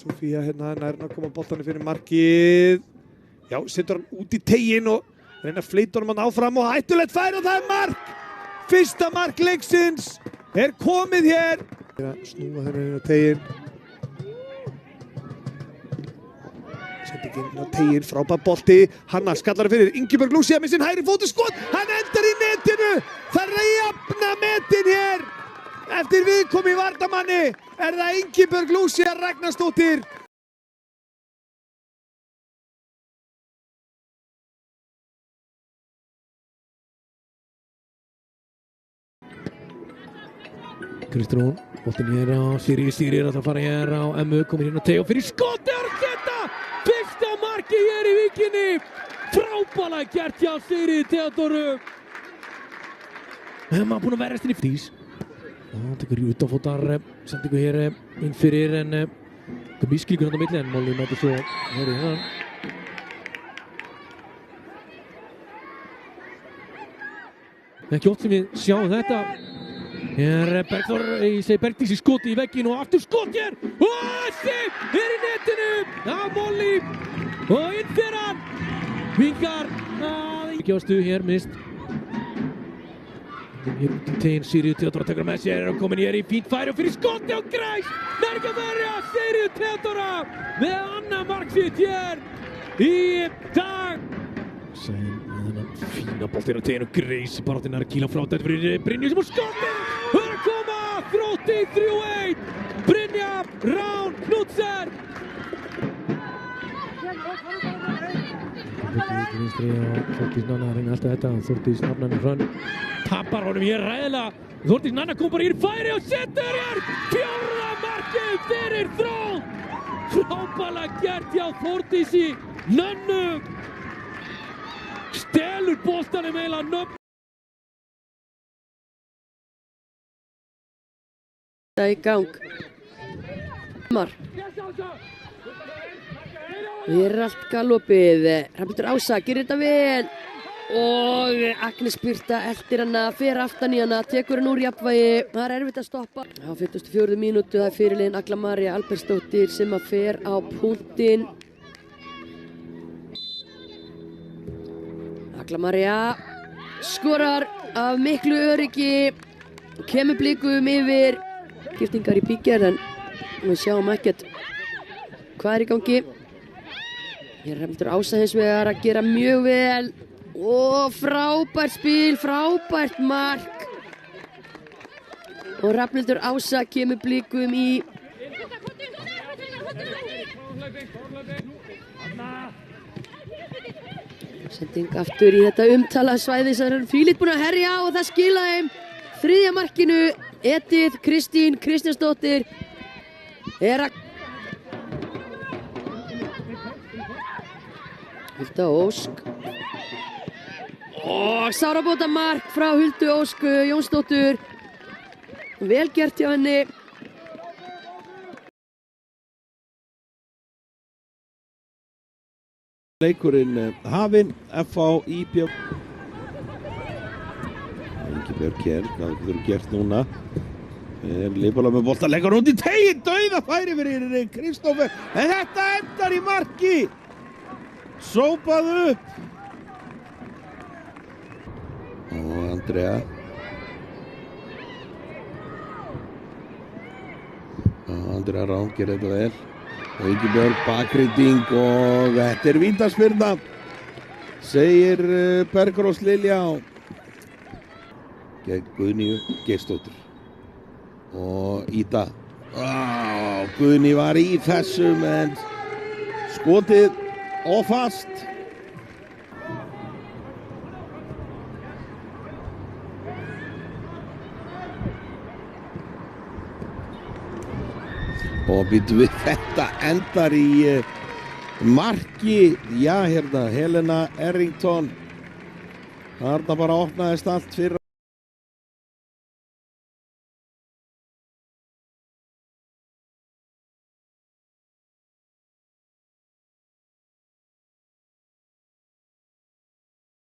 Sofía hérna nær að koma boltanum fyrir markið. Já, setur hann út í teiginn og reyna að fleita honum hann áfram og hættulegt færi og það er mark! Fyrsta mark leiksins er komið hér. Snúa hérna inn á teiginn. Setur ekki inn á teiginn, frábær bolti. Hanna skallar fyrir Ingibjörg Lúcia með sinn hægri fótu skot. Hann endar í netinu. Það er að jafna metin hér. Eftir viðkomi varnarmanni er það Ingibjörg Lúcia Ragnarsdóttir. Kristrún, boltinn hér á Siri er að fara hér á Emmu, komið hérna á teig og fyrir skoti og þetta! Fyrsta marki hér í Víkinni! Frábærlega gert hjá Siri Theodóru! Emma búin að verjast inn í flýs. Það tekur í utanfótar, sendingu hér inn fyrir en kom ískilíkur hann á milli en Molly mæti svo hér í hann. Ekki oft sem við sjáum þetta. Hér er Bergþór, ég segi Bergdís í skoti í vegginn og aftur skot hér og þessi er í netinu af Molly og inn fyrir hann vinkar ekki á stuð hér mist hér út í teginn Sigríður Theodóra tekur með sér og komin hér í fínt færi og fyrir skoti og græs nær ekki að verja Sigríður Theodóra með annað mark sitt hér í dag Sæn með þennan fína boltinn á teginn og græs baráttinn er að kýla frá þetta fyrir Brynju sem úr skoti Það er að koma, Þrótti 3-1, Brynja Rán Knudsen. Vinstri og Þórdís Nanna reyna alltaf þetta, Þórdís Nanna Hrönn. Tappar honum hér ræðilega, Þórdís Nanna kom bara hér í færi og setur hér fjórða markið fyrir Þrótt. Frábærlega gert hjá Þórdísi Nannu. Stelur boltanum eiginlega nöfn. Í gang Hér er allt galopið Hrafnhildur Ása gerir þetta vel og Agnes Birta eldir hana fer aftan í hana, tekur hann úr jafnvægi það er erfitt að stoppa á 54. mínútu, það er fyrirliðin Agla María Albertsdóttir sem að fer á punktinn Agla María skorar af miklu öryggi kemur blikum yfir skiptingar í bíkjar en við sjáum ekkert hvað er í gangi hér er Hrafnhildur Ása hins vegar að gera mjög vel og frábært spil, frábært mark og Hrafnhildur Ása kemur blikum í sending aftur í þetta umtalaða svæði sem er Fílit búin að herja og það skila þeim þriðja markinu Edith Kristín Kristjánsdóttir er að Hulda Ósk og sárabóta mark frá Huldu Ósk Jónsdóttur vel gert hjá henni Leikurinn hafinn FH IB Ingibjörg hér, hvað getur gert núna Leifbóla með bolta, leggur út í teginn, dauða færi fyrir Kristófer en þetta endar í marki sópað upp og Andrea Andrea Rán gerir þetta vel og Ingibjörg bakrydding og þetta er vítaspyrna segir Bergrós Lilja gegn Guðnýju Geirsdóttur og Ída Guðný var í þessum en skotið og fast og býtum við þetta endar í marki já hérna Helena Errington þarna bara opnaðist allt fyrir